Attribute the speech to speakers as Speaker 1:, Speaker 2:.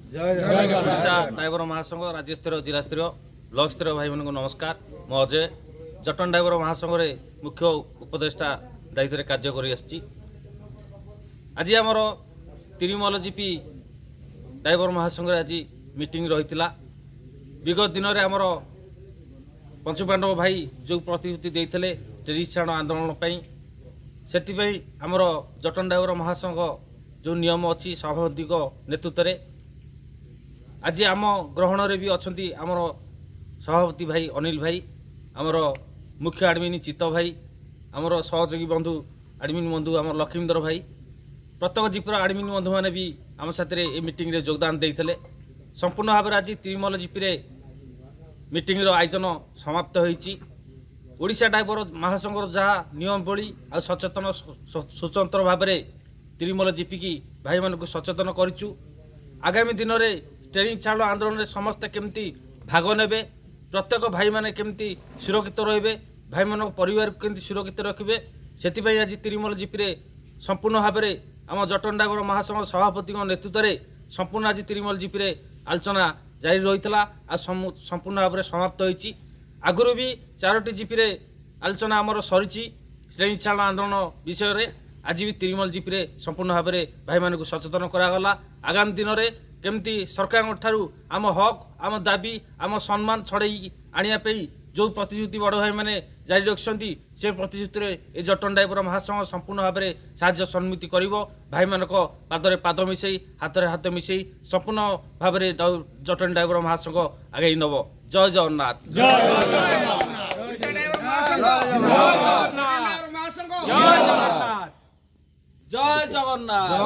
Speaker 1: Odisha driver महासंघ राज्य स्तर जिला स्तर ब्लॉक स्तर भाई मान नमस्कार। मो अजय जटन ड्राइवर महासंघ मुख्य उपदेष्टा दायित्व कार्य कर आज आमर तिरुमल जीपी ड्राइवर महासंघ आज मीटिंग रही विगत दिन में आमर पंचुपांडव भाई जो प्रतिश्रुति देते टेरिस छाड़ आंदोलन से आमर जटन ड्राइवर महासंघ जो नियम अच्छी सभापति नेतृत्व में आज आम ग्रहण में भी अच्छा आमर सभापति भाई अनिल भाई आमर मुख्य आडमिन चित्त भाई आमर सहयोगी बंधु आडमिन बंधु आम लक्ष्मीधर भाई प्रत्येक जीपर आडमिन बंधु मैंने भी आम साथ मीटिंग रे योगदान देते संपूर्ण भाव आज तिरुमल जीपी मीटिंग आयोजन समाप्त होईची। ओडिशा ड्राइवर महासंघ जहाँ नियमावली आ सचेतन स्वतंत्र भाव में तिरुमल जीपी की भाई मानक सचेतन करूँ। आगामी दिन में ट्रेनिंग छाड़ आंदोलन में समस्ते केमती भाग ने प्रत्येक भाई माने केमती सुरक्षित रे भाई मान परिवार केमती सुरक्षित रखिए से आज तिरुमल जीपी संपूर्ण भाव में आम जटन ड्राइवर महासंघ सभापति नेतृत्व में संपूर्ण आज तिरुमल जीपी आलोचना जारी रही आ संपूर्ण भाव में समाप्त होईची। आगुरी भी 4टी जीपी आलोचना आमर सरी श्रेणी छाड़ आंदोलन विषय में आज भी तिरुमल जीपी संपूर्ण भाव में भाई मानक सचेतन करागला। आगामी दिन में केमती सरकार ठारू आम हक आम दाबी आम सम्मान छड़े आने जो प्रतिश्रुति बड़ भाई मैंने जारी रखिंट से प्रतिश्रुति जटन ड्राइवर महासंघ संपूर्ण भाव में साहाय्य सन्मुति कर भाई मानक पादरे पाद मिसई हाथ हाथ मिसई संपूर्ण भाव में जटन ड्राइवर महासंघ आगे नब। जय जगन्नाथ। जय जगन्नाथ।